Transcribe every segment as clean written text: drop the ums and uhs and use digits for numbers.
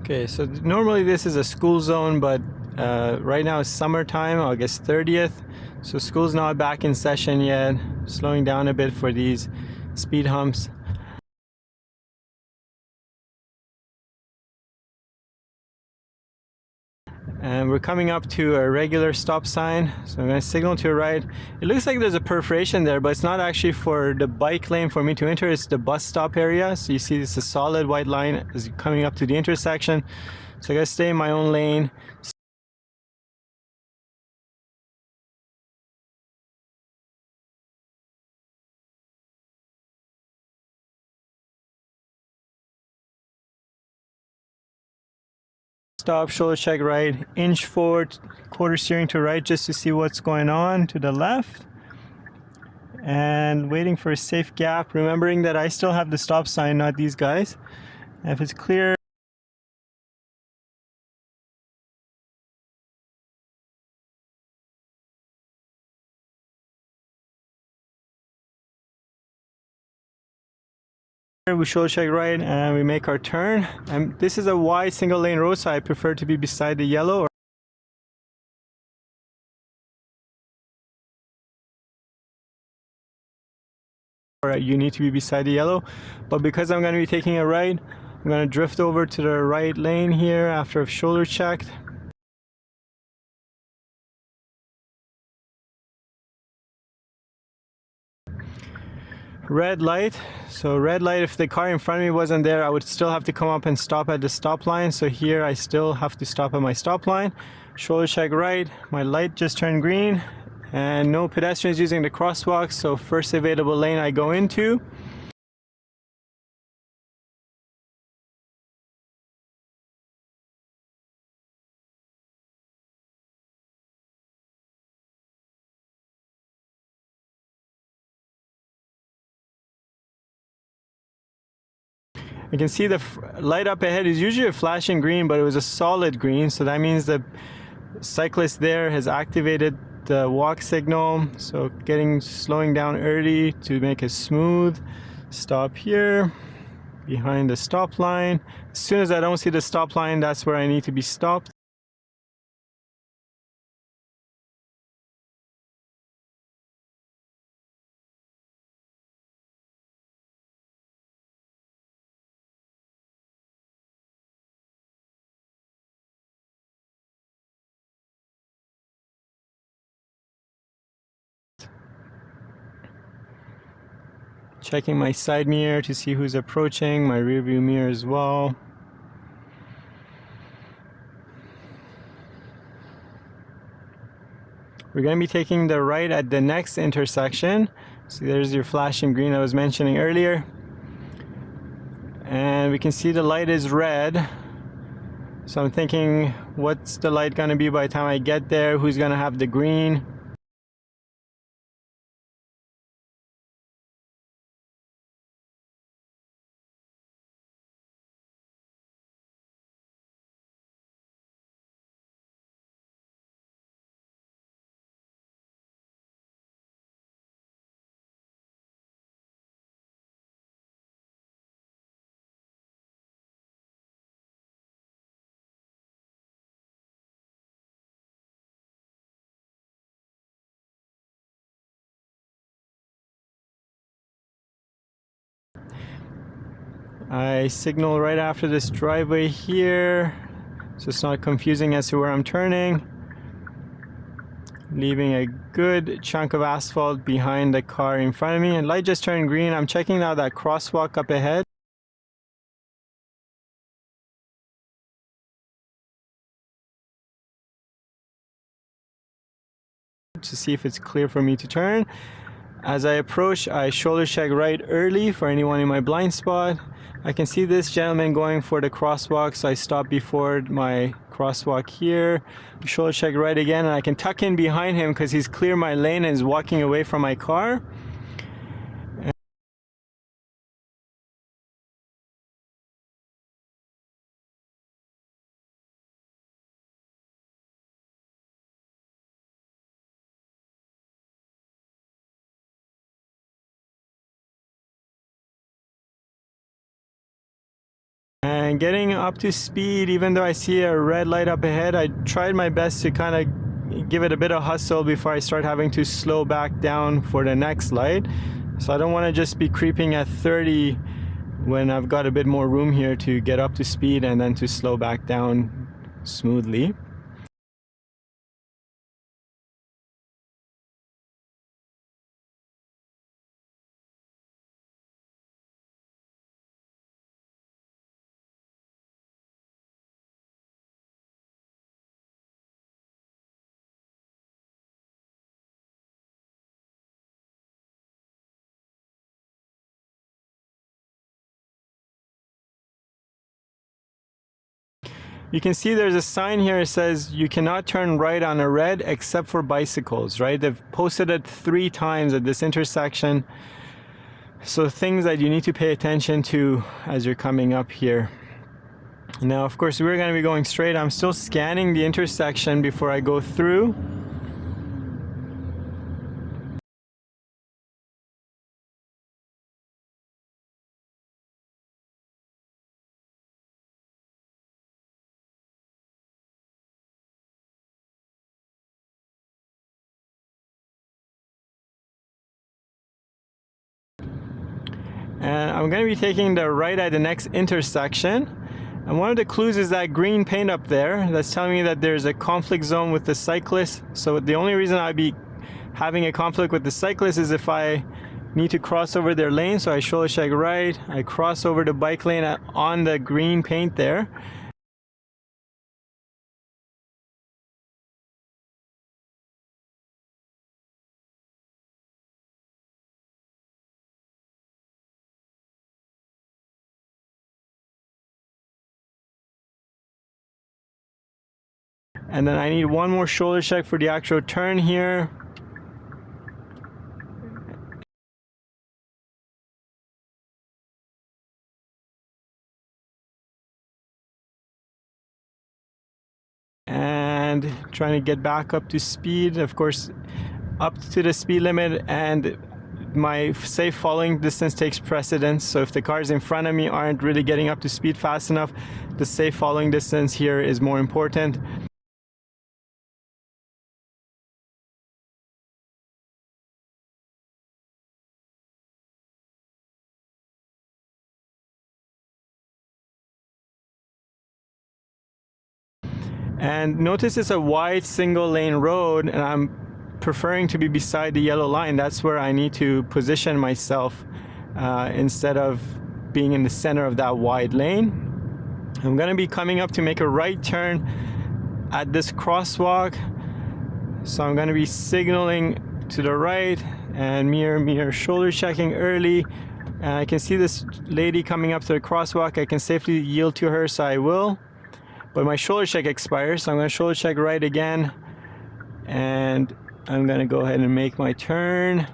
Okay, so normally this is a school zone, but right now it's summertime, August 30th. So school's not back in session yet, slowing down a bit for these speed humps. And we're coming up to a regular stop sign. So I'm going to signal to the right. It looks like there's a perforation there, but it's not actually for the bike lane for me to enter. It's the bus stop area. So you see it's a solid white line is coming up to the intersection. So I got to stay in my own lane. Stop, shoulder check right, inch forward, quarter steering to right just to see what's going on to the left. And waiting for a safe gap, remembering that I still have the stop sign, not these guys. And if it's clear, we shoulder check right and we make our turn. And this is a wide single lane road, so I prefer to be beside the yellow. Or you need to be beside the yellow. But because I'm going to be taking a right, I'm going to drift over to the right lane here after I've shoulder checked. Red light. So red light, if the car in front of me wasn't there, I would still have to come up and stop at the stop line. So here I still have to stop at my stop line. Shoulder check right. My light just turned green and no pedestrians using the crosswalk. So first available lane I go into. You can see the light up ahead is usually a flashing green, but it was a solid green. So that means the cyclist there has activated the walk signal. So slowing down early to make a smooth stop here behind the stop line. As soon as I don't see the stop line, that's where I need to be stopped. Checking my side mirror to see who's approaching, my rear view mirror as well. We're going to be taking the right at the next intersection. See, there's your flashing green I was mentioning earlier. And we can see the light is red. So I'm thinking, what's the light going to be by the time I get there? Who's going to have the green? I signal right after this driveway here, so it's not confusing as to where I'm turning. Leaving a good chunk of asphalt behind the car in front of me, and light just turned green. I'm checking out that crosswalk up ahead. To see if it's clear for me to turn. As I approach, I shoulder check right early for anyone in my blind spot. I can see this gentleman going for the crosswalk, so I stop before my crosswalk here. Shoulder check right again, and I can tuck in behind him because he's clear my lane and is walking away from my car. And getting up to speed, even though I see a red light up ahead, I tried my best to kind of give it a bit of hustle before I start having to slow back down for the next light. So I don't want to just be creeping at 30 when I've got a bit more room here to get up to speed and then to slow back down smoothly. You can see there's a sign here that says you cannot turn right on a red except for bicycles, right? They've posted it 3 times at this intersection. So things that you need to pay attention to as you're coming up here. Now, of course, we're going to be going straight. I'm still scanning the intersection before I go through. And I'm going to be taking the right at the next intersection. And one of the clues is that green paint up there that's telling me that there's a conflict zone with the cyclist. So the only reason I'd be having a conflict with the cyclist is if I need to cross over their lane. So I shoulder check right, I cross over the bike lane on the green paint there. And then I need one more shoulder check for the actual turn here. And trying to get back up to speed, of course, up to the speed limit, and my safe following distance takes precedence. So if the cars in front of me aren't really getting up to speed fast enough, the safe following distance here is more important. And notice it's a wide single lane road, and I'm preferring to be beside the yellow line. That's where I need to position myself instead of being in the center of that wide lane. I'm going to be coming up to make a right turn at this crosswalk. So I'm going to be signaling to the right and mirror shoulder checking early. And I can see this lady coming up to the crosswalk. I can safely yield to her, so I will. But my shoulder check expires, so I'm going to shoulder check right again. And I'm going to go ahead and make my turn.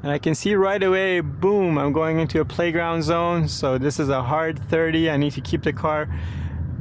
And I can see right away, boom, I'm going into a playground zone. So this is a hard 30. I need to keep the car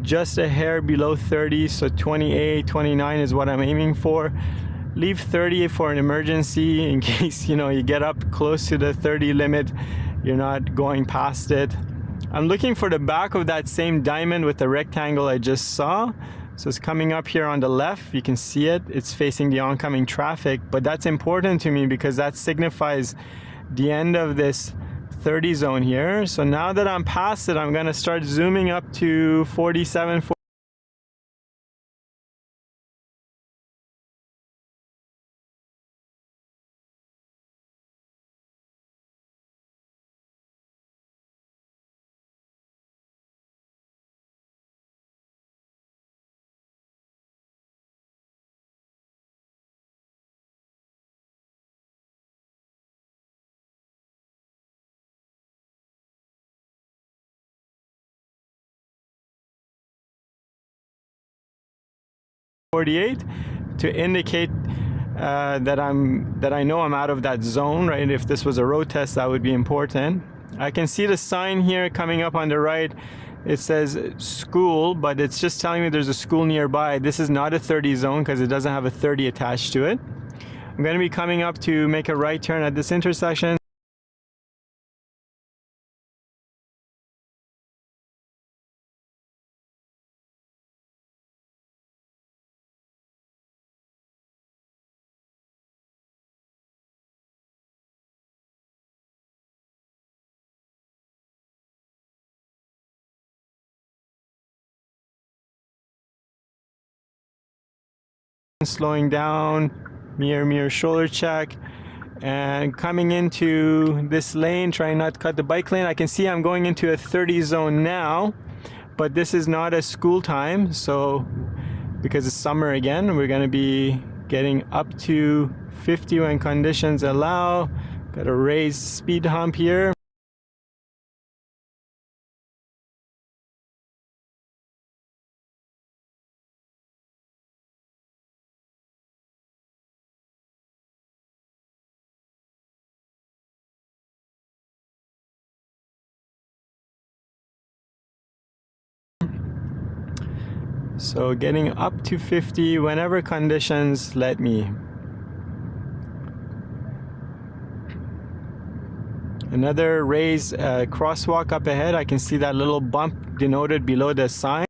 just a hair below 30. So 28, 29 is what I'm aiming for. Leave 30 for an emergency in case, you get up close to the 30 limit, you're not going past it. I'm looking for the back of that same diamond with the rectangle I just saw. So it's coming up here on the left. You can see it. It's facing the oncoming traffic, but that's important to me because that signifies the end of this 30 zone here. So now that I'm past it, I'm going to start zooming up to 47, 48 to indicate that I know I'm out of that zone, right? If this was a road test, that would be important. I can see the sign here coming up on the right. It says school, but it's just telling me there's a school nearby. This is not a 30 zone because it doesn't have a 30 attached to it. I'm going to be coming up to make a right turn at this intersection. Slowing down, mirror shoulder check, and coming into this lane, trying not to cut the bike lane. I can see I'm going into a 30 zone now, but this is not a school time, so because it's summer again, we're going to be getting up to 50 when conditions allow. Got a raised speed hump here. So getting up to 50 whenever conditions let me. Another raised crosswalk up ahead. I can see that little bump denoted below the sign.